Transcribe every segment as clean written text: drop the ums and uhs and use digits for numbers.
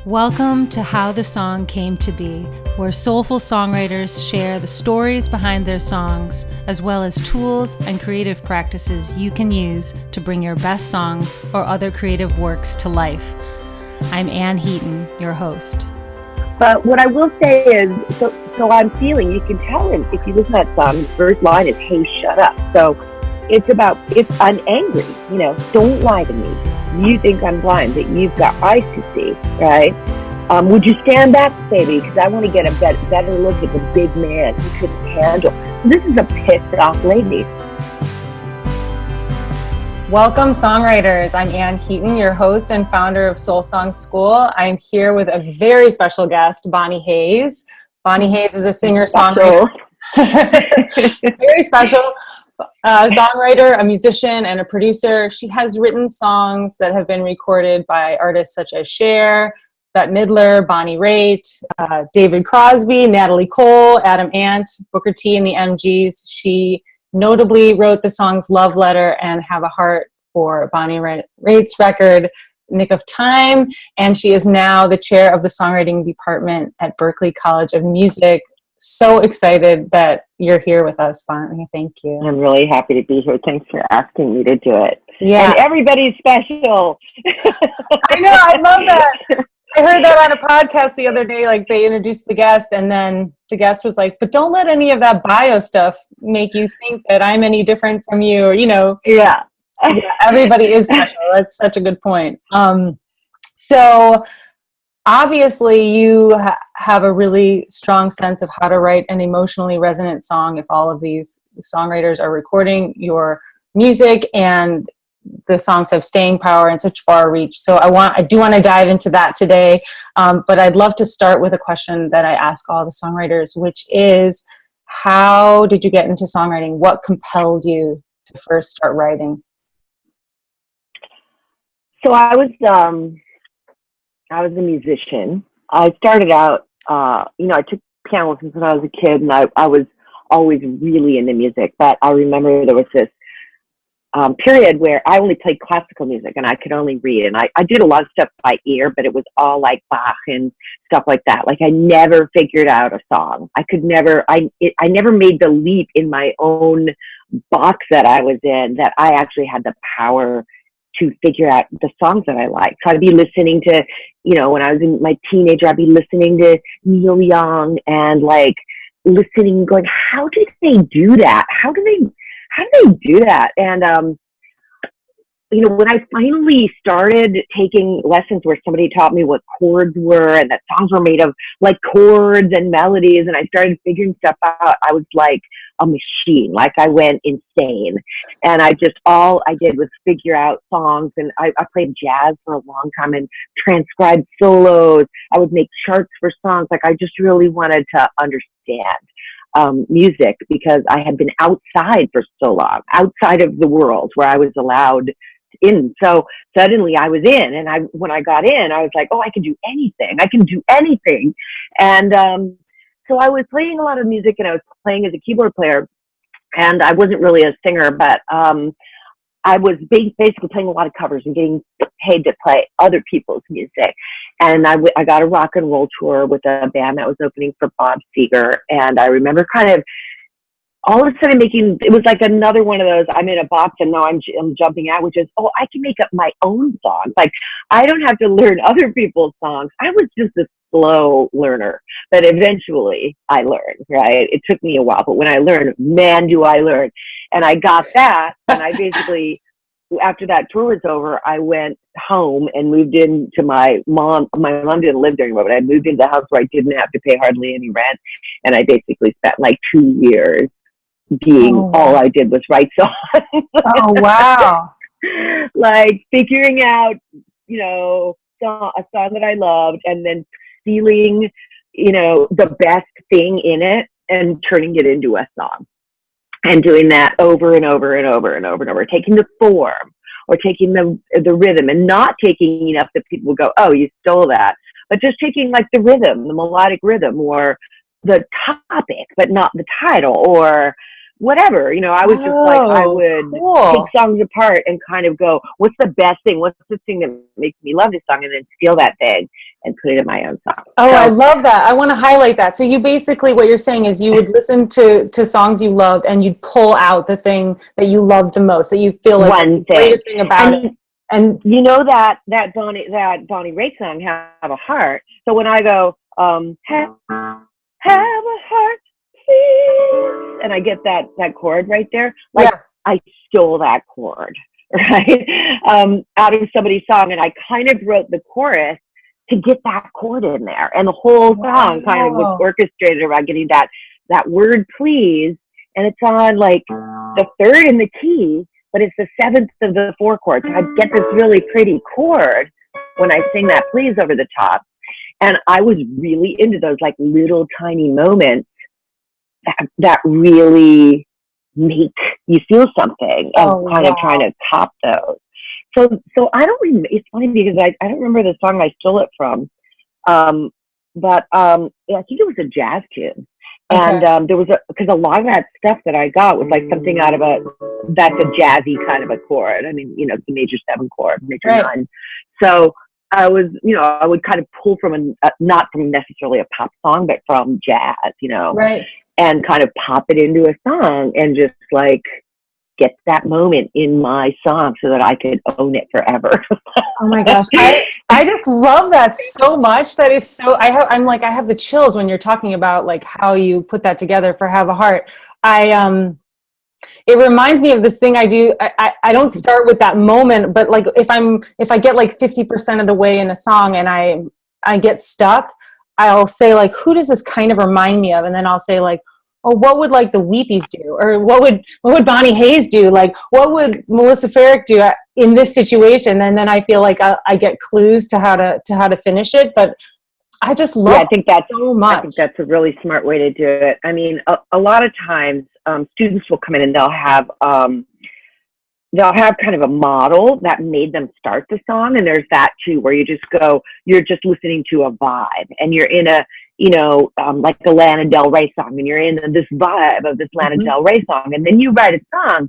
Welcome to How the Song Came to Be, where soulful songwriters share the stories behind their songs, as well as tools and creative practices you can use to bring your best songs or other creative works to life. I'm Anneheaton, your host. But what I will say is, so I'm feeling, you can tell him, if you listen to that song, the first line is, "Hey, shut up." So it's about, if I'm angry, don't lie to me. You think I'm blind, but you've got eyes to see, right? Would you stand back, baby? Because I want to get a better look at the big man who couldn't handle. This is a pissed off lady. Welcome, songwriters. I'm Anneheaton, your host and founder of Soul Song School. I'm here with a very special guest, Bonnie Hayes. Bonnie Hayes is a singer-songwriter. Very special. Songwriter, a musician, and a producer. She has written songs that have been recorded by artists such as Cher, Bette Midler, Bonnie Raitt, David Crosby, Natalie Cole, Adam Ant, Booker T, and the MGs. She notably wrote the songs Love Letter and Have a Heart for Bonnie Raitt's record, Nick of Time, and she is now the chair of the songwriting department at Berklee College of Music. So excited that you're here with us, Bonnie. Thank you. I'm really happy to be here. Thanks for asking me to do it. Yeah. And everybody's special. I know. I love that. I heard that on a podcast the other day. Like, they introduced the guest, and then the guest was like, "But don't let any of that bio stuff make you think that I'm any different from you," or Yeah. Everybody is special. That's such a good point. So obviously you have a really strong sense of how to write an emotionally resonant song if all of these songwriters are recording your music and the songs have staying power and such far reach. So I do want to dive into that today. But I'd love to start with a question that I ask all the songwriters, which is, how did you get into songwriting? What compelled you to first start writing? So I was a musician. I started out, I took piano lessons when I was a kid, and I was always really into music. But I remember there was this period where I only played classical music and I could only read. And I did a lot of stuff by ear, but it was all like Bach and stuff like that. Like, I never figured out a song. I never made the leap in my own box that I was in, that I actually had the power to figure out the songs that I like. So I'd be listening to, when I was in my teenager, I'd be listening to Neil Young and listening, going, how did they do that? How do they do that? And, when I finally started taking lessons where somebody taught me what chords were and that songs were made of like chords and melodies, and I started figuring stuff out, I was like a machine. Like, I went insane. And all I did was figure out songs, and I played jazz for a long time and transcribed solos. I would make charts for songs. Like, I just really wanted to understand music, because I had been outside for so long, outside of the world where I was allowed in. So suddenly I was in, and when I got in, I was like, oh, I can do anything. I can do anything. And so I was playing a lot of music, and I was playing as a keyboard player, and I wasn't really a singer, but I was basically playing a lot of covers and getting paid to play other people's music. And I got a rock and roll tour with a band that was opening for Bob Seger. And I remember kind of all of a sudden it was like another one of those, I'm in a box and now I'm jumping out, which is, oh, I can make up my own songs. Like, I don't have to learn other people's songs. I was just a slow learner, but eventually I learned, right? It took me a while, but when I learned, man, do I learn. And I got that, and I basically, after that tour was over, I went home and moved into my mom. My mom didn't live there anymore, but I moved into the house where I didn't have to pay hardly any rent. And I basically spent like 2 years all I did was write songs. Oh, wow. Like, figuring out, a song that I loved, and then stealing, the best thing in it and turning it into a song. And doing that over and over and over and over and over, taking the form or taking the rhythm, and not taking enough that people will go, oh, you stole that, but just taking like the rhythm, the melodic rhythm, or the topic, but not the title, or whatever, I was just I would take songs apart and kind of go, what's the best thing? What's the thing that makes me love this song? And then steal that thing and put it in my own song. Oh, So, I love that. I want to highlight that. So you basically, what you're saying is you would listen to songs you loved and you'd pull out the thing that you loved the most, that you feel like one the greatest thing about it. And you know that Bonnie Raitt song, Have a Heart. So when I go, have a heart, please, and I get that chord right there, like I stole that chord, right, out of somebody's song, and I kind of wrote the chorus to get that chord in there, and the whole song kind of was orchestrated around getting that word please, and it's on like the third in the key, but it's the seventh of the four chords. So I get this really pretty chord when I sing that please over the top, and I was really into those like little tiny moments that really make you feel something, and kind of trying to cop those. So I don't remember. It's funny because I don't remember the song I stole it from, but I think it was a jazz tune, and there was because a lot of that stuff that I got was like something out of that's a jazzy kind of a chord. I mean, you know, the major 7 chord, major 9. So I was, you know, I would kind of pull from not from necessarily a pop song, but from jazz, you know, and kind of pop it into a song and just like get that moment in my song so that I could own it forever. Oh my gosh. I just love that so much. That is so, I have the chills when you're talking about like how you put that together for Have a Heart. It reminds me of this thing I do. I don't start with that moment, but like if I get like 50% of the way in a song and I get stuck, I'll say like, who does this kind of remind me of? And then I'll say like, oh, what would like the Weepies do? Or what would Bonnie Hayes do? Like, what would Melissa Ferrick do in this situation? And then I feel like I get clues to how to finish it. But I just love I think that's so much. I think that's a really smart way to do it. I mean, a lot of times students will come in and they'll have kind of a model that made them start the song. And there's that too, where you just go, you're just listening to a vibe and you're in a, you know, like the Lana Del Rey song, and you're in this vibe of this Lana Del Rey song. And then you write a song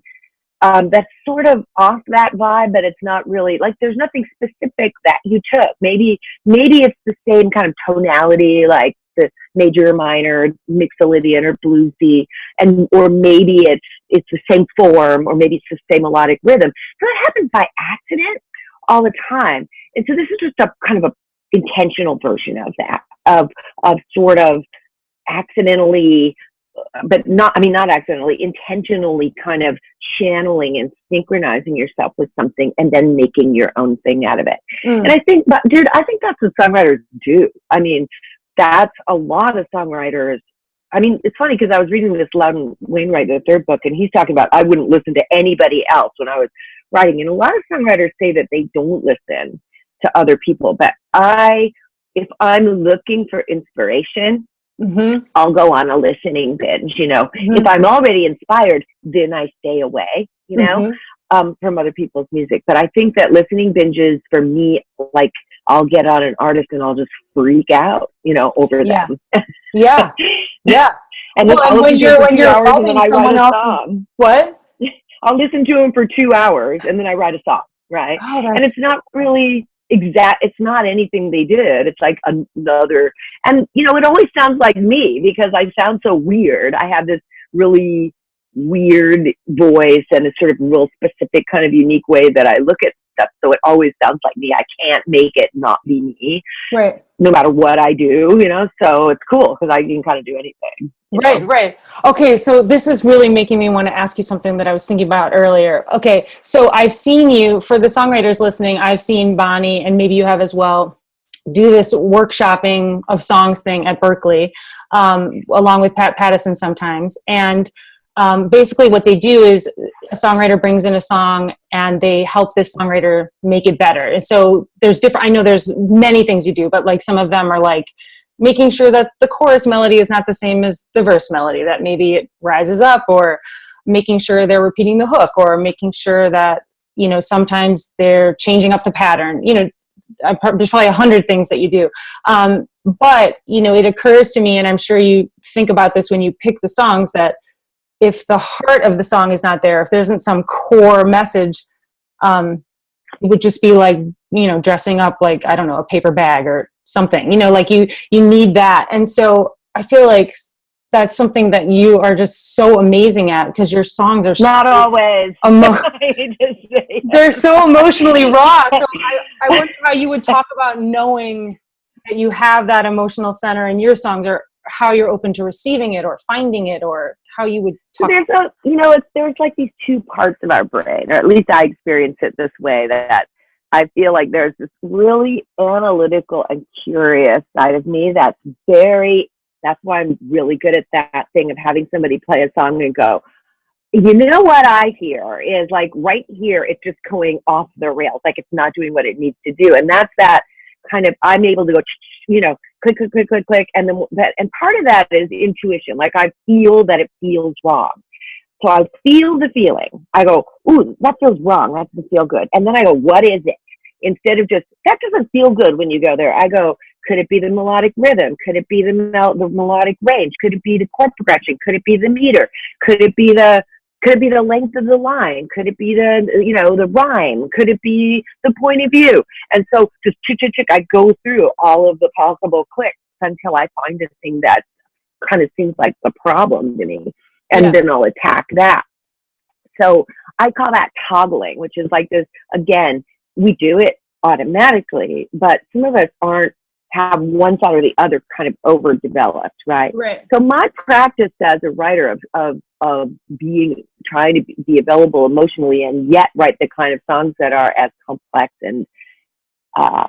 that's sort of off that vibe, but it's not really like there's nothing specific that you took. Maybe it's the same kind of tonality, like the major, minor, mixolydian or bluesy, or maybe it's the same form, or maybe it's the same melodic rhythm. So it happens by accident all the time. And so this is just a kind of a intentional version of that, of sort of accidentally, but not accidentally, intentionally kind of channeling and synchronizing yourself with something and then making your own thing out of it. And I think, dude, I think that's what songwriters do. I mean, that's a lot of songwriters. I mean, it's funny because I was reading this Loudon Wainwright, the third book, and he's talking about, I wouldn't listen to anybody else when I was writing. And a lot of songwriters say that they don't listen to other people. But if I'm looking for inspiration, I'll go on a listening binge, you know. If I'm already inspired, then I stay away, you know, from other people's music. But I think that listening binges for me, like I'll get on an artist and I'll just freak out, you know, over them. Yeah. And then when you're helping someone else's, what? I'll listen to them for 2 hours and then I write a song, right? And it's not really exact. It's not anything they did. It's like another, and you know, it always sounds like me because I sound so weird. I have this really weird voice and a sort of real specific kind of unique way that I look at stuff. So it always sounds like me. I can't make it not be me, right? No matter what I do, you know. So it's cool because I can kind of do anything. Right. Okay, so this is really making me want to ask you something that I was thinking about earlier. Okay, so I've seen you, for the songwriters listening, I've seen Bonnie, and maybe you have as well, do this workshopping of songs thing at Berklee, along with Pat Pattison sometimes. And basically what they do is a songwriter brings in a song and they help this songwriter make it better. And so I know there's many things you do, but like some of them are like making sure that the chorus melody is not the same as the verse melody, that maybe it rises up, or making sure they're repeating the hook, or making sure that, you know, sometimes they're changing up the pattern. You know, there's probably 100 things that you do. But, you know, it occurs to me, and I'm sure you think about this when you pick the songs, that if the heart of the song is not there, if there isn't some core message, it would just be like, you know, dressing up like, I don't know, a paper bag, or something, you know, like you need that. And so I feel like that's something that you are just so amazing at, because your songs are not so always. they're so emotionally raw. So I wonder how you would talk about knowing that you have that emotional center in your songs, or how you're open to receiving it or finding it, or how you would talk. There's like these two parts of our brain, or at least I experience it this way, that I feel like there's this really analytical and curious side of me that's why I'm really good at that thing of having somebody play a song and go, you know what I hear is like right here, it's just going off the rails, like it's not doing what it needs to do. And that's that kind of, I'm able to go, you know, click, click, click, click, click. And then and part of that is intuition. Like I feel that it feels wrong. So I feel the feeling. I go, ooh, that feels wrong. That doesn't feel good. And then I go, what is it? Instead of just, that doesn't feel good when you go there. I go, could it be the melodic rhythm? Could it be the melodic range? Could it be the chord progression? Could it be the meter? Could it be the length of the line? Could it be the rhyme? Could it be the point of view? And so just I go through all of the possible clicks until I find a thing that kind of seems like the problem to me. And then I'll attack that. So I call that toggling, which is like this, again, we do it automatically, but some of us have one side or the other kind of overdeveloped, right? So my practice as a writer of trying to be available emotionally and yet write the kind of songs that are as complex and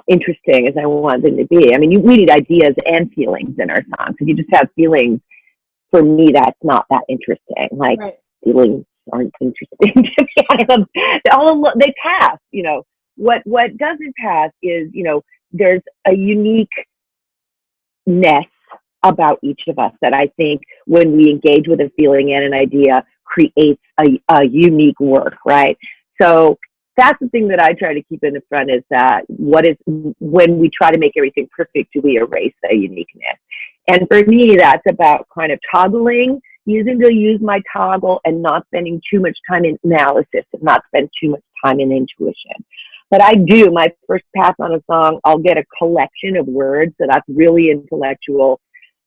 interesting as I want them to be. I mean, we need ideas and feelings in our songs. If you just have feelings, for me, that's not that interesting. Like feelings aren't interesting to me. I don't know. They pass, you know. What doesn't pass is, you know, there's a uniqueness about each of us that I think when we engage with a feeling and an idea creates a unique work, right? So that's the thing that I try to keep in the front, is that when we try to make everything perfect, do we erase the uniqueness? And for me, that's about kind of toggling, use my toggle and not spending too much time in analysis and not spend too much time in intuition. But I do, my first pass on a song, I'll get a collection of words, so that's really intellectual,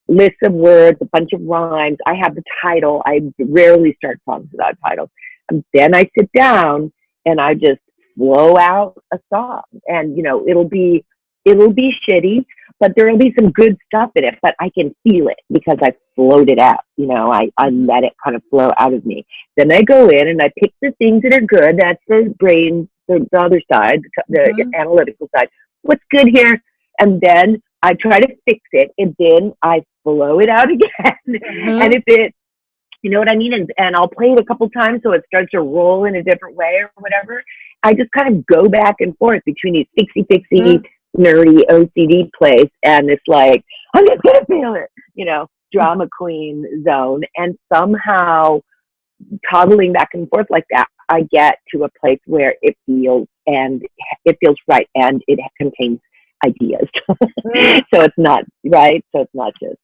lists of words, a bunch of rhymes. I have the title. I rarely start songs without titles. And then I sit down and I just flow out a song. And, you know, it'll be shitty, but there'll be some good stuff in it, but I can feel it because I flowed it out. You know, I let it kind of flow out of me. Then I go in and I pick the things that are good. That's the brain, the other side, the analytical side. What's good here? And then I try to fix it, and then I flow it out again. And if it, you know what I mean? And I'll play it a couple times so it starts to roll in a different way or whatever. I just kind of go back and forth between these fixie, nerdy OCD place and this like, I'm just gonna feel it, you know, drama queen zone. And somehow toggling back and forth like that, I get to a place where it feels right and it contains ideas. So it's not right. So it's not just.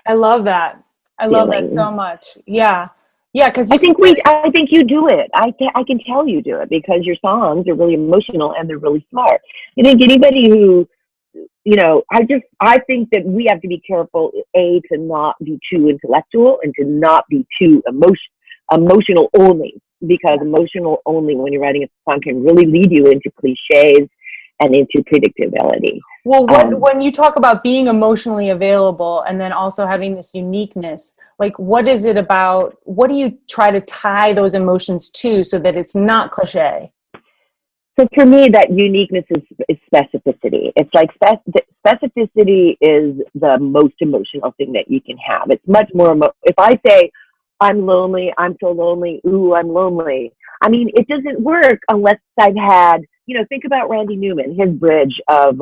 I love that. I love that so much. Yeah. Yeah. Cause I think you do it. I can tell you do it because your songs are really emotional and they're really smart. I think anybody who, you know, I think that we have to be careful, to not be too intellectual and to not be too emotional only, because emotional only when you're writing a song can really lead you into cliches and into predictability. Well, when you talk about being emotionally available and then also having this uniqueness, like what is it about, what do you try to tie those emotions to so that it's not cliche? So for me, that uniqueness is specificity. It's like specificity is the most emotional thing that you can have. It's much more, if I say, I'm lonely, I'm so lonely, ooh, I'm lonely. I mean, it doesn't work unless I've had, you know, think about Randy Newman, his bridge of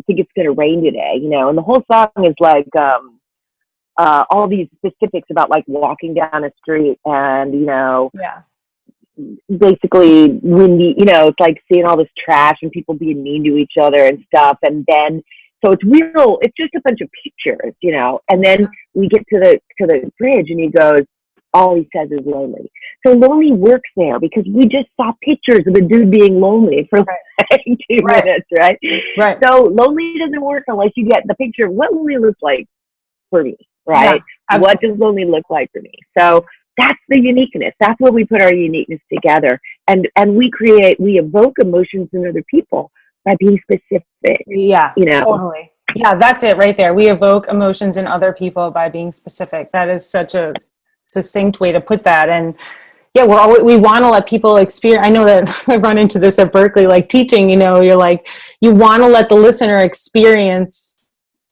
think it's gonna rain today, you know, and the whole song is like all these specifics about like walking down a street and, you know, basically windy, you know, it's like seeing all this trash and people being mean to each other and stuff. And then, so it's just a bunch of pictures, you know, and then we get to the bridge and he goes, all he says is lonely. So lonely works there because we just saw pictures of a dude being lonely for like 2 minutes, right? Right. So lonely doesn't work unless you get the picture of what lonely looks like for me, right? Yeah, what does lonely look like for me? So that's the uniqueness. That's where we put our uniqueness together. And we evoke emotions in other people by being specific. Yeah, totally. Yeah, that's it right there. We evoke emotions in other people by being specific. That is such a succinct way to put that. And yeah, we want to let people experience. I know that I run into this at Berklee, like teaching, you're like, you want to let the listener experience,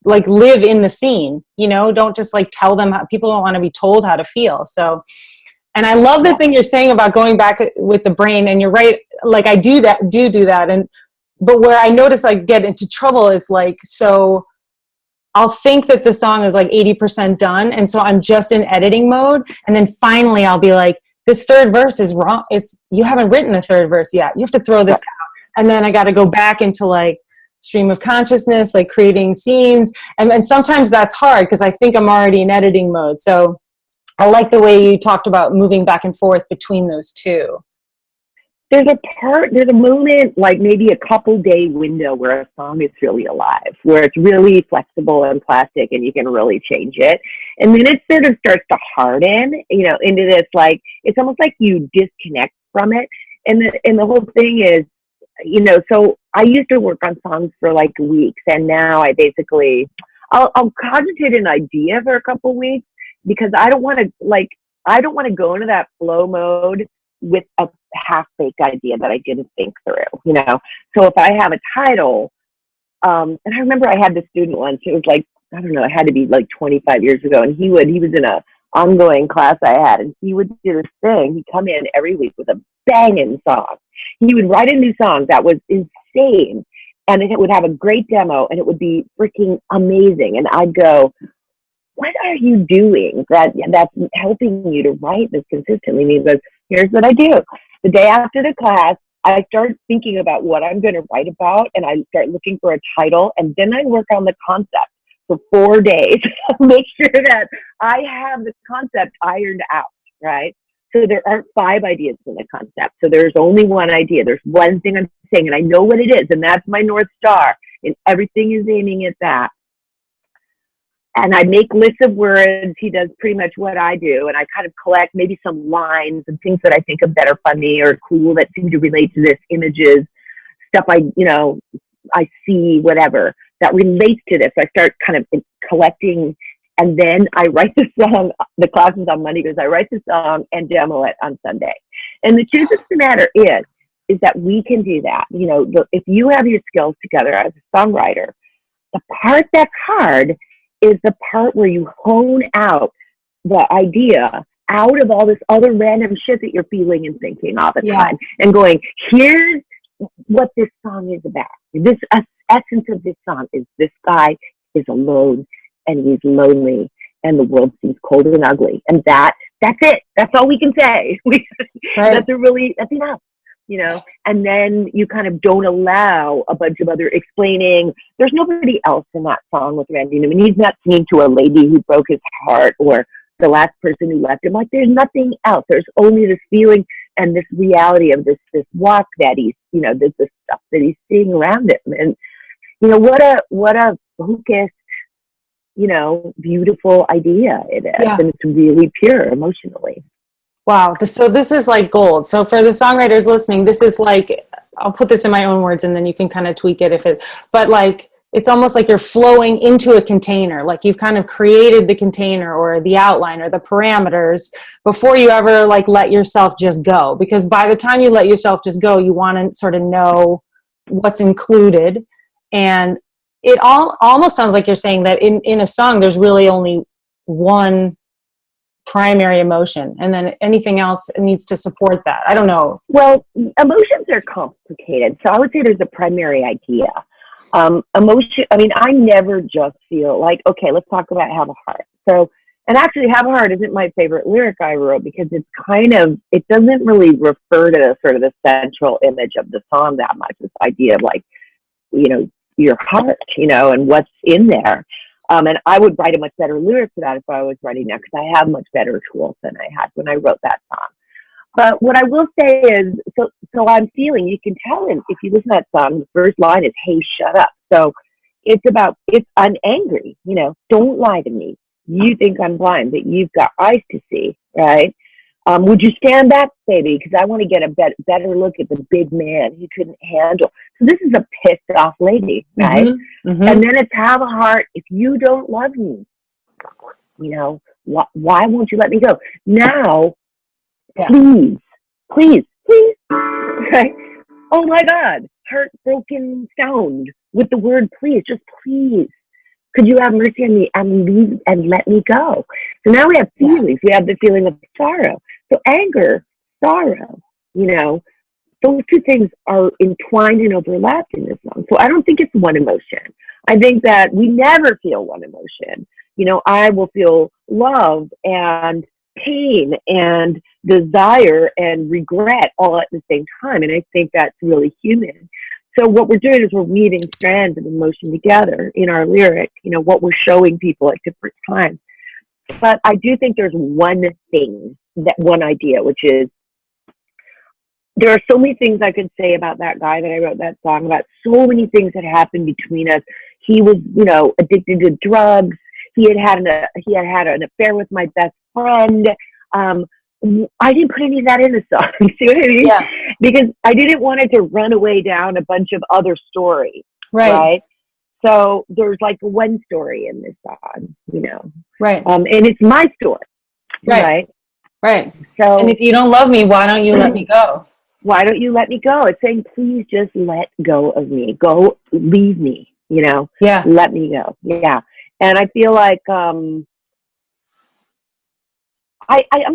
like live in the scene, don't just like tell them how. People don't want to be told how to feel. So, and I love the thing you're saying about going back with the brain, and you're right. Like I do that. But where I notice I get into trouble is like, so I'll think that the song is like 80% done. And so I'm just in editing mode. And then finally I'll be like, this third verse is wrong. You haven't written a third verse yet. You have to throw this out. And then I got to go back into like stream of consciousness, like creating scenes. And sometimes that's hard because I think I'm already in editing mode. So I like the way you talked about moving back and forth between those two. There's a moment, like maybe a couple day window where a song is really alive, where it's really flexible and plastic and you can really change it. And then it sort of starts to harden, into this, like, it's almost like you disconnect from it. And the whole thing is, so I used to work on songs for like weeks, and now I basically, I'll cogitate an idea for a couple weeks because I don't want to go into that flow mode with a half-baked idea that I didn't think through, So if I have a title, and I remember I had this student once, it was like, I don't know, it had to be like 25 years ago, and he was in a ongoing class I had, and he would do this thing. He'd come in every week with a banging song. He would write a new song that was insane, and it would have a great demo, and it would be freaking amazing. And I'd go, what are you doing that's helping you to write this consistently? And he goes, here's what I do. The day after the class, I start thinking about what I'm going to write about, and I start looking for a title, and then I work on the concept for 4 days. Make sure that I have the concept ironed out, right? So there aren't 5 ideas in the concept. So there's only one idea. There's one thing I'm saying, and I know what it is, and that's my North Star, and everything is aiming at that. And I make lists of words. He does pretty much what I do. And I kind of collect maybe some lines and things that I think of that are funny or cool that seem to relate to this, images, stuff I see, whatever, that relates to this. I start kind of collecting, and then I write the song. The class is on Monday because I write the song and demo it on Sunday. And the truth of the matter is that we can do that. If you have your skills together as a songwriter, the part that's hard is the part where you hone out the idea out of all this other random shit that you're feeling and thinking all the time, and going, here's what this song is about. This essence of this song is this guy is alone and he's lonely and the world seems cold and ugly. And that's it. That's all we can say. That's enough. And then you kind of don't allow a bunch of other explaining. There's nobody else in that song with Randy Newman. He's not singing to a lady who broke his heart or the last person who left him. Like, there's nothing else. There's only this feeling and this reality of this walk that he's, this stuff that he's seeing around him. And, what a focused, beautiful idea it is. Yeah. And it's really pure emotionally. Wow. So this is like gold. So for the songwriters listening, this is like, I'll put this in my own words and then you can kind of tweak it but like, it's almost like you're flowing into a container. Like you've kind of created the container or the outline or the parameters before you ever like let yourself just go. Because by the time you let yourself just go, you want to sort of know what's included. And it almost sounds like you're saying that in a song, there's really only one primary emotion, and then anything else needs to support that. I don't know. Well, emotions are complicated. So I would say there's a primary idea. Emotion, I never just feel like, okay, let's talk about Have a Heart. So, and actually Have a Heart isn't my favorite lyric I wrote because it doesn't really refer to sort of the central image of the song that much, this idea of like, your heart, and what's in there. And I would write a much better lyric for that if I was writing that, because I have much better tools than I had when I wrote that song. But what I will say is, so I'm feeling, you can tell if you listen to that song, the first line is, "Hey, shut up." So I'm angry, don't lie to me. You think I'm blind, but you've got eyes to see, right? Would you stand back, baby? Because I want to get a better look at the big man he couldn't handle. So this is a pissed off lady, right? Mm-hmm. Mm-hmm. And then it's, "Have a heart if you don't love me. Why won't you let me go? Now, please, please, please." Okay. Oh my God, heartbroken sound with the word please, just please. Could you have mercy on me and leave and let me go? So now we have feelings. We have the feeling of sorrow. So anger, sorrow, those two things are entwined and overlapped in this song. So I don't think it's one emotion. I think that we never feel one emotion. I will feel love and pain and desire and regret all at the same time. And I think that's really human. So what we're doing is we're weaving strands of emotion together in our lyric, what we're showing people at different times. But I do think there's one idea, which is, there are so many things I could say about that guy that I wrote that song about, so many things that happened between us. He was, addicted to drugs. He had had an affair with my best friend. I didn't put any of that in the song. See what I mean? Yeah. Because I didn't want it to run away down a bunch of other stories. Right? So there's like one story in this song, Right. And it's my story. Right. So, and if you don't love me, why don't you let me go? Why don't you let me go? It's saying, please just let go of me. Go, leave me, Yeah. Let me go. Yeah. And I feel like, I'm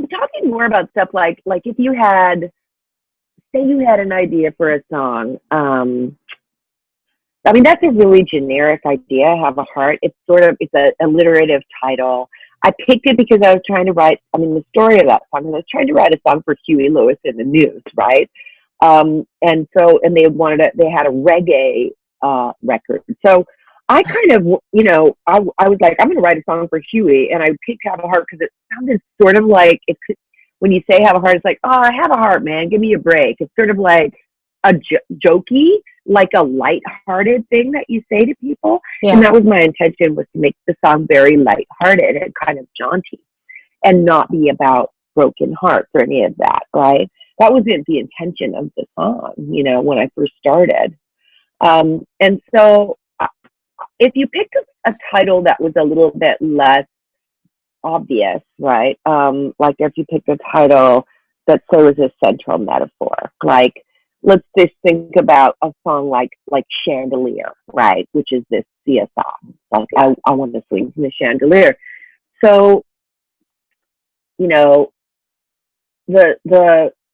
talking more about stuff like if you had, say you had an idea for a song. I mean, that's a really generic idea, Have a Heart. It's a alliterative title. I picked it because I was trying to write, the story of that song, I was trying to write a song for Huey Lewis and the News, right? And they had a reggae record. So I kind of, I was like, I'm going to write a song for Huey, and I picked Have a Heart because it sounded sort of like, when you say Have a Heart, it's like, oh, I have a heart, man, give me a break. It's sort of like a jokey, like a lighthearted thing that you say to people. Yeah. And that was my intention, was to make the song very lighthearted and kind of jaunty and not be about broken hearts or any of that, right? That wasn't the intention of the song, when I first started. And so if you picked a title that was a little bit less obvious, right? Like if you picked a title that was a central metaphor, like, let's just think about a song like Chandelier, right? Which is this Sia song. Like, I want to swing from the chandelier. So,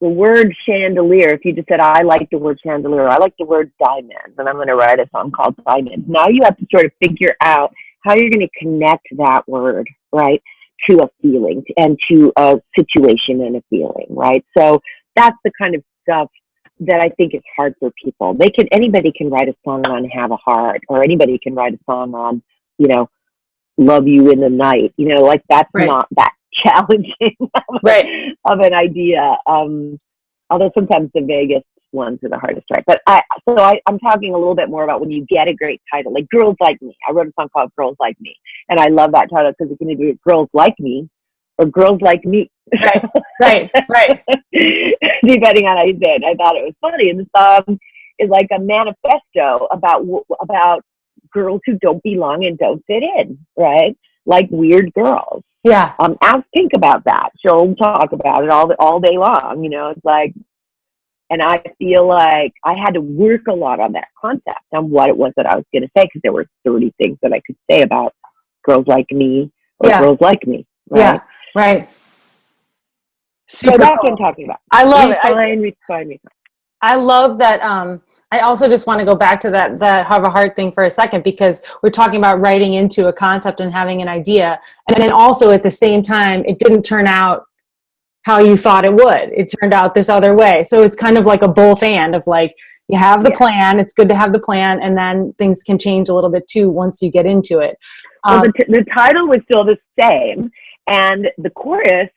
the word chandelier, if you just said, I like the word chandelier, I like the word diamond, and I'm going to write a song called Diamond. Now you have to sort of figure out how you're going to connect that word, right, to a feeling and to a situation and a feeling, right? So that's the kind of stuff that I think is hard for people. Anybody can write a song on Have a Heart, or anybody can write a song on, Love You in the Night. Like that's not that challenging of an idea. Although sometimes the vaguest ones are the hardest to write. But I'm talking a little bit more about when you get a great title, like Girls Like Me. I wrote a song called Girls Like Me, and I love that title because it can either be Girls Like Me or Girls Like Me. Right. Depending on how you say it. I thought it was funny. And the song is like a manifesto about girls who don't belong and don't fit in, right? Like weird girls. Yeah. Ask Pink about that. She'll talk about it all day long. It's like, and I feel like I had to work a lot on that concept, on what it was that I was going to say, because there were 30 things that I could say about girls like me or girls like me. Right? Yeah. Right. So that's what I'm talking about. I love it. I love that. I also just want to go back to that Have a Heart thing for a second, because we're talking about writing into a concept and having an idea. And then also at the same time, it didn't turn out how you thought it would. It turned out this other way. So it's kind of like a both and of like, you have the plan. It's good to have the plan. And then things can change a little bit too once you get into it. Well, the title was still the same, and the chorus,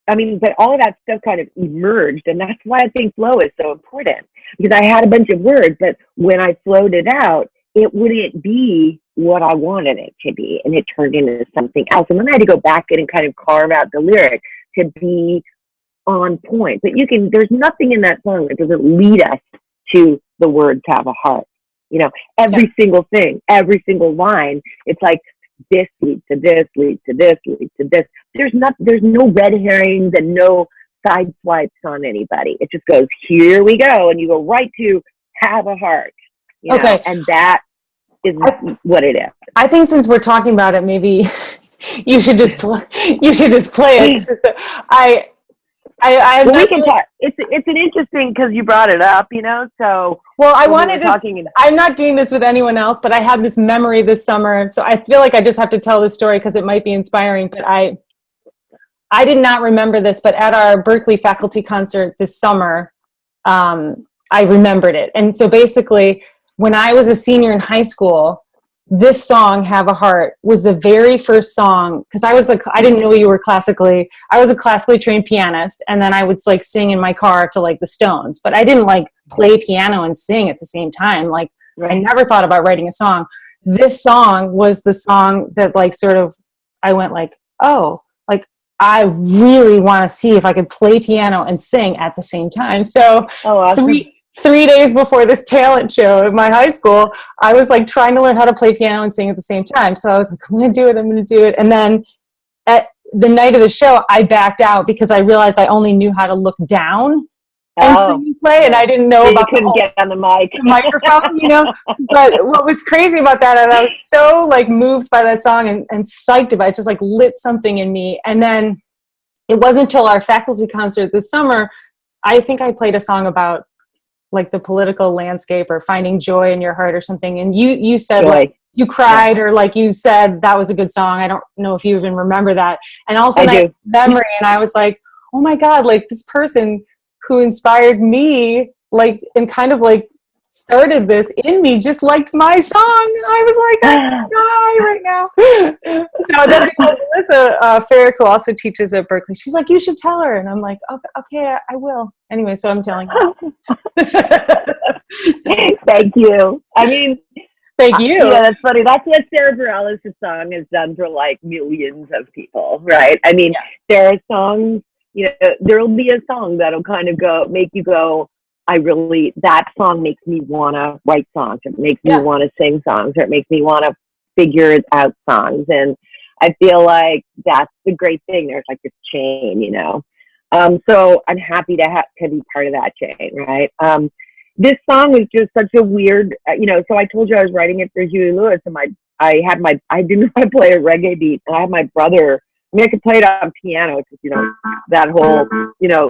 I mean, but all of that stuff kind of emerged, and that's why I think flow is so important, because I had a bunch of words, but when I flowed it out, it wouldn't be what I wanted it to be, and it turned into something else. And then I had to go back in and kind of carve out the lyric to be on point. But there's nothing in that song that doesn't lead us to the words have a heart. You know, every single thing, every single line, it's like, this leads to this, leads to this, leads to this. There's no red herrings and no side swipes on anybody. It just goes, here we go, and you go right to have a heart. You know? And that is what it is. I think since we're talking about it, maybe you should just play it. We can talk. It's an interesting, because you brought it up, you know. So I'm not doing this with anyone else, but I had this memory this summer, so I feel like I just have to tell this story because it might be inspiring. But I did not remember this, but at our Berklee faculty concert this summer, I remembered it. And so basically, when I was a senior in high school, this song, Have a Heart, was the very first song, because I was like, I didn't know I was a classically trained pianist, and then I would like sing in my car to like the Stones, but I didn't like play piano and sing at the same time. Like, I never thought about writing a song. This song was the song that like sort of, I went like, oh, like I really want to see if I could play piano and sing at the same time. So awesome. 3 days before this talent show at my high school, I was like trying to learn how to play piano and sing at the same time. So I was like, I'm going to do it. And then at the night of the show, I backed out because I realized I only knew how to look down and sing and play, and I didn't know about couldn't get on the microphone, you know. But what was crazy about that, and I was so like moved by that song and psyched about it, just like lit something in me. And then it wasn't until our faculty concert this summer, I think I played a song about like the political landscape or finding joy in your heart or something. And you said like you cried or like you said that was a good song. I don't know if you even remember that. And also that memory. And I was like, oh my God, like this person who inspired me, like, and kind of like started this in me, just liked my song. I was like, I'm die right now. So then Melissa Farrick, who also teaches at Berklee, she's like, you should tell her. And I'm like, okay, I will. Anyway, so I'm telling her. Thank you. I mean, thank you. Yeah, that's funny. That's what Sarah Bareilles' song has done for like millions of people, right? I mean, there are songs, you know, there'll be a song that'll kind of make you go, that song makes me want to write songs. It makes me want to sing songs. Or it makes me want to figure out songs. And I feel like that's the great thing. There's like this chain, you know. So I'm happy to be part of that chain, right? This song is just such a weird, you know, so I told you I was writing it for Huey Lewis, and I didn't know how to play a reggae beat, and I had my brother, I mean, I could play it on piano, just, you know, that whole, you know,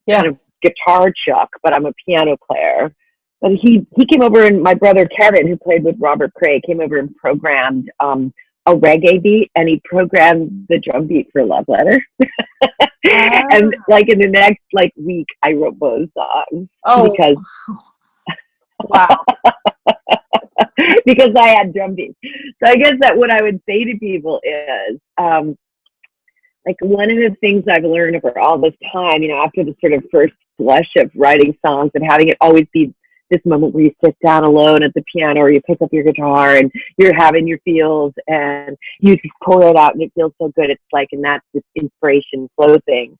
kind of guitar chuck, but I'm a piano player. But he came over, and my brother Kevin, who played with Robert Cray, came over and programmed a reggae beat, and he programmed the drum beat for Love Letter. And like in the next like week, I wrote both songs because because I had drum beats. So I guess that what I would say to people is like one of the things I've learned over all this time, you know, after the sort of first flush of writing songs and having it always be this moment where you sit down alone at the piano or you pick up your guitar and you're having your feels and you just pour it out and it feels so good. It's like, and that's this inspiration flow thing,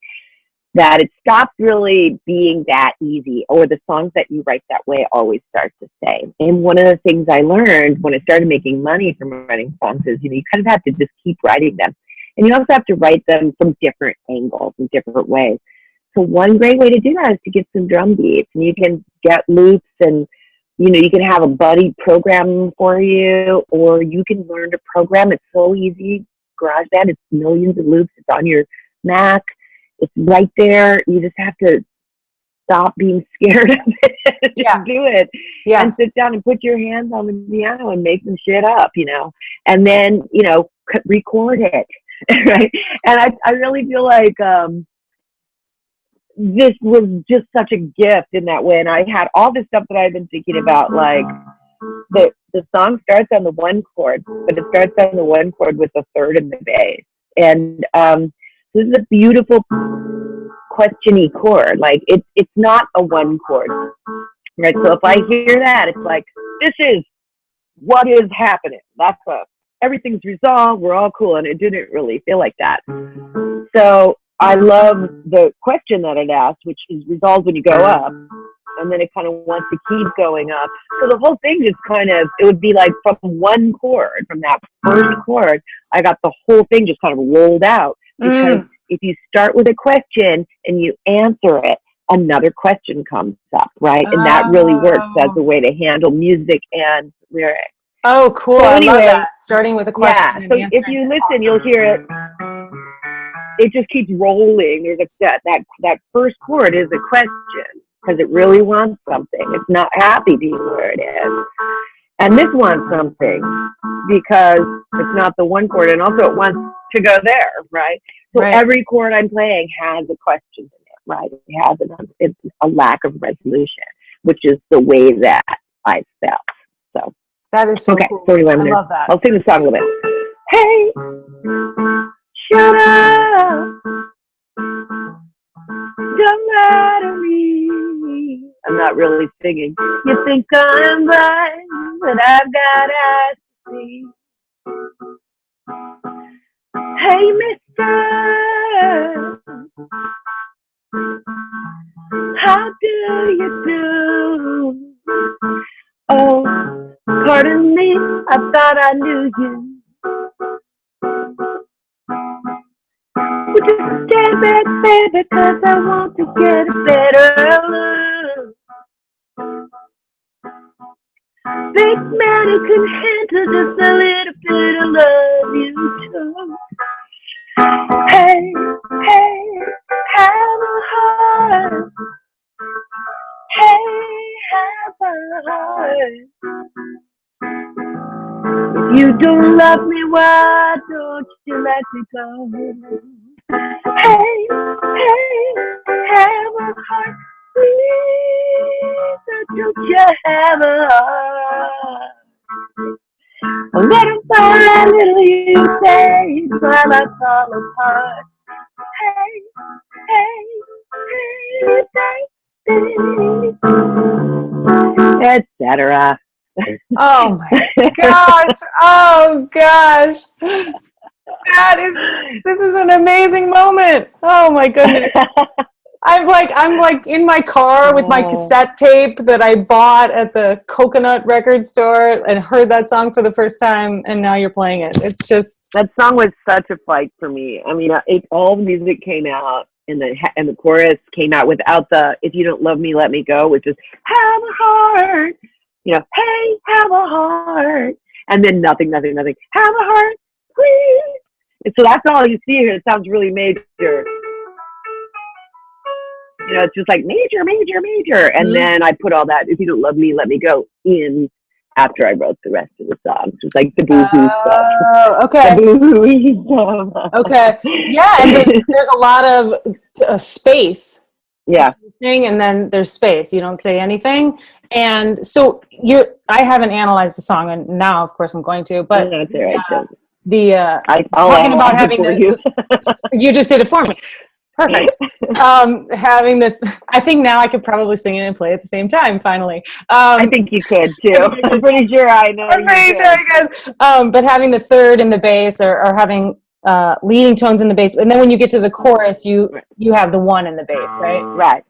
that it stopped really being that easy, or the songs that you write that way always start the same. And one of the things I learned when I started making money from writing songs is, you know, you kind of have to just keep writing them. And you also have to write them from different angles and different ways. So one great way to do that is to get some drum beats, and you can get loops, and you know, you can have a buddy program for you, or you can learn to program. It's so easy. GarageBand, it's millions of loops. It's on your Mac. It's right there. You just have to stop being scared of it and just do it. Yeah. And sit down and put your hands on the piano and make some shit up, you know, and then, you know, record it. Right. And I really feel like, this was just such a gift in that way. And I had all this stuff that I've been thinking about, like the song starts on the one chord, but it starts on the one chord with the third in the bass. And this is a beautiful question-y chord. Like it's not a one chord, right? So if I hear that, it's like, this is what is happening. That's everything's resolved. We're all cool. And it didn't really feel like that. So I love the question that it asked, which is resolved when you go up. And then it kind of wants to keep going up. So the whole thing just kind of, it would be like from one chord, from that first chord, I got the whole thing just kind of rolled out. Because if you start with a question and you answer it, another question comes up, right? And that really works as a way to handle music and lyrics. Oh, cool. So anyway, I love that. Starting with a question. Yeah, so if you listen, you'll hear it. It just keeps rolling. There's that first chord is a question because it really wants something. It's not happy being where it is. And this wants something because it's not the one chord, and also it wants to go there, right? So every chord I'm playing has a question in it, right? It has it's a lack of resolution, which is the way that I felt. So that is so cool. So anyway, I love that. I'll sing the song a little bit. Hey, shut up. Don't lie to me. I'm not really singing. You think I'm blind, but I've got eyes to see. Hey, mister, how do you do? Oh, pardon me, I thought I knew you. Would you stay back, baby, cause I want to get a better look. Big man who can handle just a little bit of love you too. Hey, hey, have a heart. Hey, have a heart. If you don't love me, why don't you let me go? Hey, hey, have a heart, please, don't you have a heart? A little by little you say, while I fall apart. Hey, hey, etc. Oh my gosh! Oh gosh! This is an amazing moment. Oh my goodness! I'm like in my car with my cassette tape that I bought at the Coconut record store and heard that song for the first time, and now you're playing it. It's just, that song was such a fight for me. I mean, all the music came out and the chorus came out without the "If you don't love me, let me go," which is "have a heart," you know, "Hey, have a heart," and then nothing, have a heart, please. And so that's all you see here. It sounds really major. You know, it's just like major, major, major. And then I put all that "If you don't love me, let me go" in after I wrote the rest of the song. It's like the boo-hoo stuff. Oh, okay. The boo-hoo stuff. Okay. Yeah, and there's a lot of space. Yeah. And then there's space. You don't say anything. And so I haven't analyzed the song, and now, of course, I'm going to. But no, that's all right. talking about having you just did it for me. Perfect. I think now I could probably sing it and play at the same time. Finally, I think you could too. I'm pretty sure I know. I'm pretty sure I could. But having the third in the bass, or having leading tones in the bass, and then when you get to the chorus, you have the one in the bass, right? Right.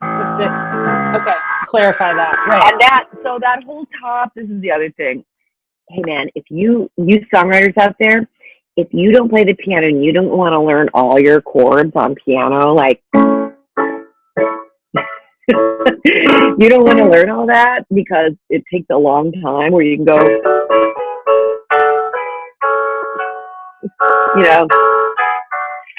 Okay. Clarify that. Right. And that whole top. This is the other thing. Hey man, if you songwriters out there, if you don't play the piano and you don't want to learn all your chords on piano, like you don't want to learn all that because it takes a long time where you can go, you know,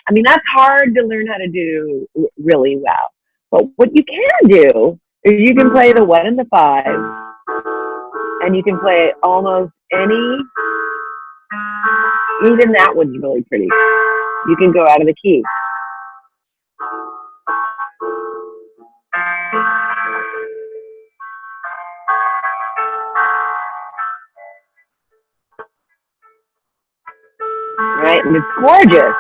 I mean, that's hard to learn how to do really well. But what you can do is you can play the 1 and the 5, and you can play almost any. Even that one's really pretty. You can go out of the key. right? And it's gorgeous.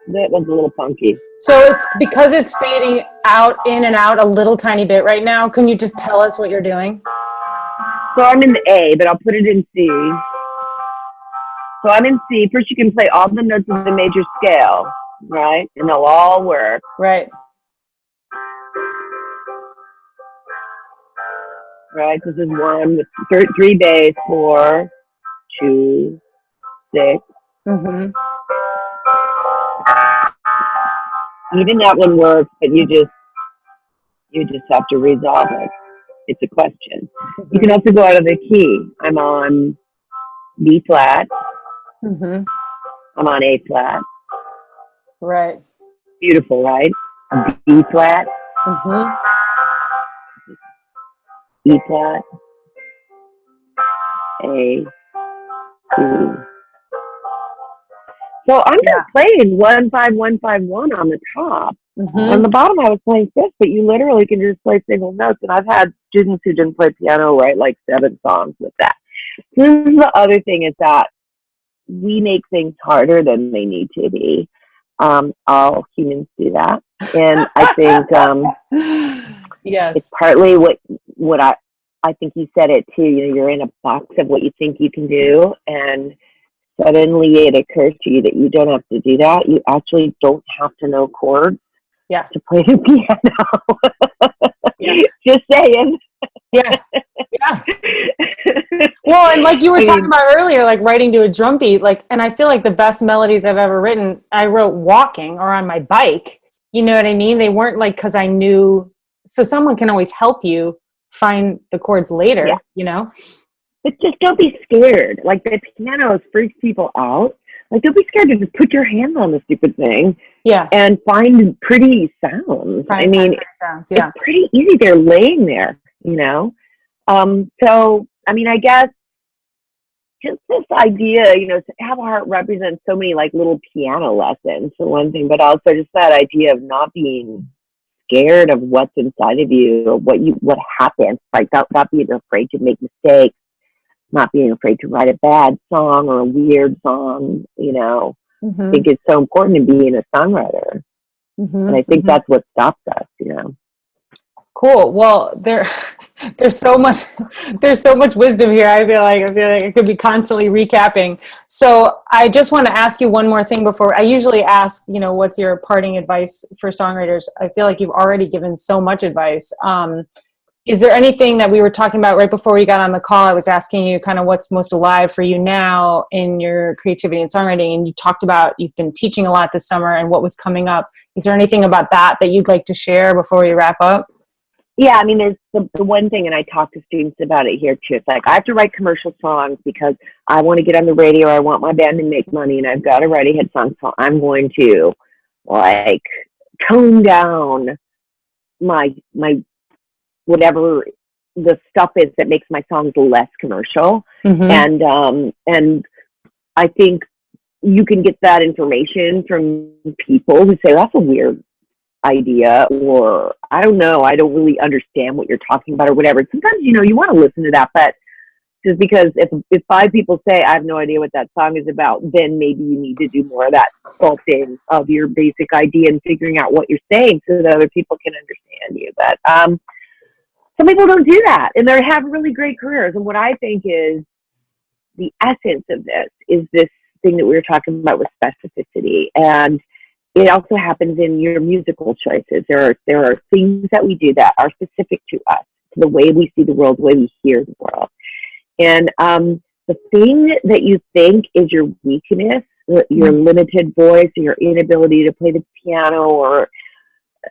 That was a little funky. So it's because it's fading out, in and out a little tiny bit right now. Can you just tell us what you're doing? So I'm in the A, but I'll put it in C. So I'm in C. First, you can play all the notes of the major scale, right? And they'll all work. Right. Right. This is 1 with 3 bass, 4, 2, 6. Mm-hmm. Even that one works, but you just have to resolve it. It's a question. Mm-hmm. You can also go out of the key. I'm on B flat. Mm-hmm. I'm on A flat. Right. Beautiful, right? B flat. Mm-hmm. E flat. A. C. So I'm just playing 1 5 1 5 1 on the top. Mm-hmm. On the bottom, I was playing fifth, but you literally can just play single notes. And I've had students who didn't play piano write like 7 songs with that. This is the other thing, is that we make things harder than they need to be. All humans do that, and I think yes, it's partly what I think you said it too. You know, you're in a box of what you think you can do, and suddenly it occurs to you that you don't have to do that. You actually don't have to know chords to play the piano. Just saying. Yeah. Well, and like you were talking about earlier, like writing to a drum beat, like, and I feel like the best melodies I've ever written, I wrote walking or on my bike. You know what I mean? They weren't like, because I knew, so someone can always help you find the chords later, you know? But just don't be scared. Like, the piano freaks people out. Like, don't be scared to just put your hands on the stupid thing. Yeah. And find pretty sounds. Sounds, it's pretty easy. They're laying there, you know? So, I mean, I guess just this idea, you know, to have art represent so many like little piano lessons for one thing, but also just that idea of not being scared of what's inside of you, what happens, like not being afraid to make mistakes, not being afraid to write a bad song or a weird song, you know. Mm-hmm. I think it's so important to being a songwriter. Mm-hmm. And I think that's what stops us, you know. Cool. Well, there's so much wisdom here. I feel like I could be constantly recapping. So I just want to ask you one more thing before I usually ask, you know, what's your parting advice for songwriters? I feel like you've already given so much advice. Is there anything that we were talking about right before we got on the call? I was asking you kind of what's most alive for you now in your creativity and songwriting. And you talked about you've been teaching a lot this summer and what was coming up. Is there anything about that you'd like to share before we wrap up? Yeah, I mean, there's the one thing, and I talk to students about it here too. It's like, I have to write commercial songs because I want to get on the radio. I want my band to make money, and I've got to write a hit song. So I'm going to like tone down my whatever the stuff is that makes my songs less commercial. Mm-hmm. And I think you can get that information from people who say, that's a weird idea, or I don't know, I don't really understand what you're talking about, or whatever. Sometimes, you know, you want to listen to that, but just because if 5 people say, I have no idea what that song is about, then maybe you need to do more of that sculpting of your basic idea and figuring out what you're saying so that other people can understand you. But some people don't do that, and they have really great careers. And what I think is the essence of this is this thing that we were talking about with specificity. And it also happens in your musical choices. There are things that we do that are specific to us, to the way we see the world, the way we hear the world. And the thing that you think is your weakness, your limited voice, or your inability to play the piano, or,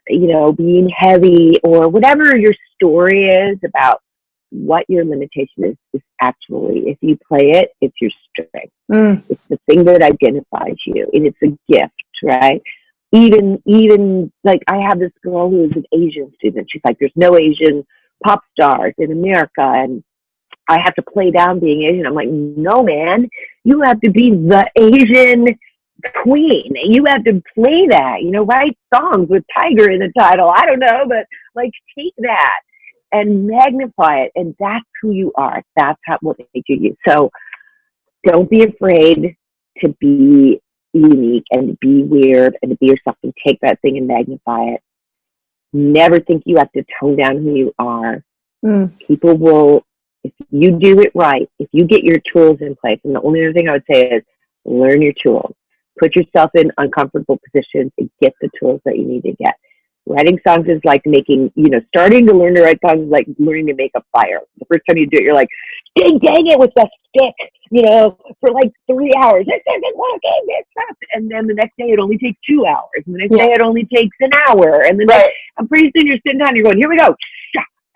you know, being heavy, or whatever your story is about what your limitation is actually, if you play it, it's your strength. It's the thing that identifies you, and it's a gift, right? Even like, I have this girl who is an Asian student. She's like, there's no Asian pop stars in America, and I have to play down being Asian. I'm like, no, man, you have to be the Asian queen. You have to play that, you know, write songs with tiger in the title. I don't know, but like, take that and magnify it, and that's who you are. That's what makes you. So don't be afraid to be unique and to be weird and to be yourself and take that thing and magnify it. Never think you have to tone down who you are. People will, if you do it right, if you get your tools in place, and the only other thing I would say is learn your tools. Put yourself in uncomfortable positions and get the tools that you need to get. Writing songs is like making, starting to learn to write songs is like learning to make a fire. The first time you do it, you're like, dang it with the stick, for like 3 hours. This isn't working, this sucks. And then the next day it only takes 2 hours. And the next day it only takes an hour. And then I'm pretty soon you're sitting down and you're going, here we go.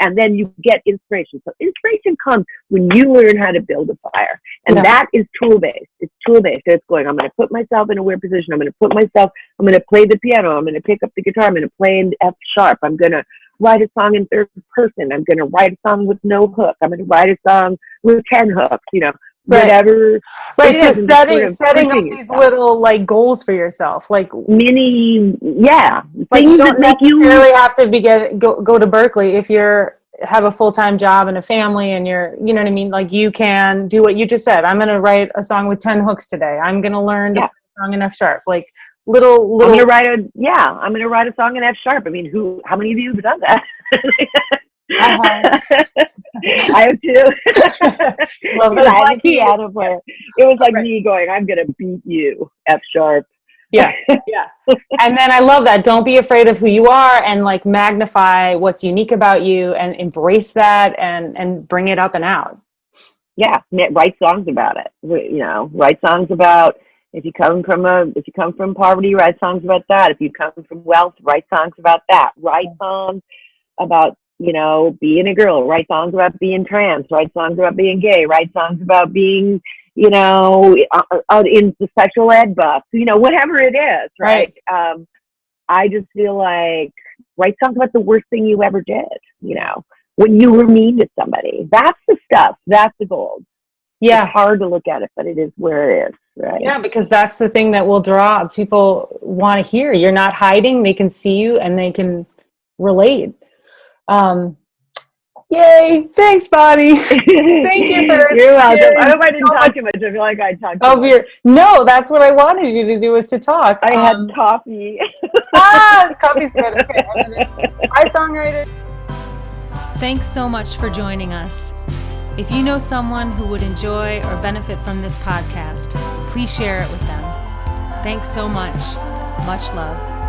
And then you get inspiration. So inspiration comes when you learn how to build a fire. And that is tool-based. It's tool-based. It's going, I'm going to put myself in a weird position. I'm going to play the piano. I'm going to pick up the guitar. I'm going to play in F sharp. I'm going to write a song in third person. I'm going to write a song with no hook. I'm going to write a song with 10 hooks, whatever. Right. So setting up these little like goals for yourself, like mini, like you don't necessarily have to go to Berklee if you're have a full-time job and a family and you're, you know what I mean? Like you can do what you just said. I'm going to write a song with 10 hooks today. I'm going to learn to play a song in F sharp. Like little. I'm going to write a song in F sharp. I mean, how many of you have done that? I have too. Love it. I had piano player. It was like me going, I'm going to beat you, F sharp. Yeah. And then I love that. Don't be afraid of who you are and like magnify what's unique about you and embrace that and bring it up and out. Yeah. Write songs about it. Write songs about if you come from poverty, write songs about that. If you come from wealth, write songs about that. Write songs about being a girl, write songs about being trans, write songs about being gay, write songs about being, out in the special ed bus, whatever it is, right? I just feel like write songs about the worst thing you ever did, when you were mean to somebody. That's the stuff. That's the gold. Yeah. It's hard to look at it, but it is where it is, right? Yeah, because that's the thing that will draw people want to hear. You're not hiding. They can see you and they can relate. Yay! Thanks, Bonnie. Thank you for. You're welcome. I hope I didn't talk too much. I feel like I talked too much. No, that's what I wanted you to do, is to talk. I had coffee. Coffee's good. Okay. Hi, songwriter. Thanks so much for joining us. If you know someone who would enjoy or benefit from this podcast, please share it with them. Thanks so much. Much love.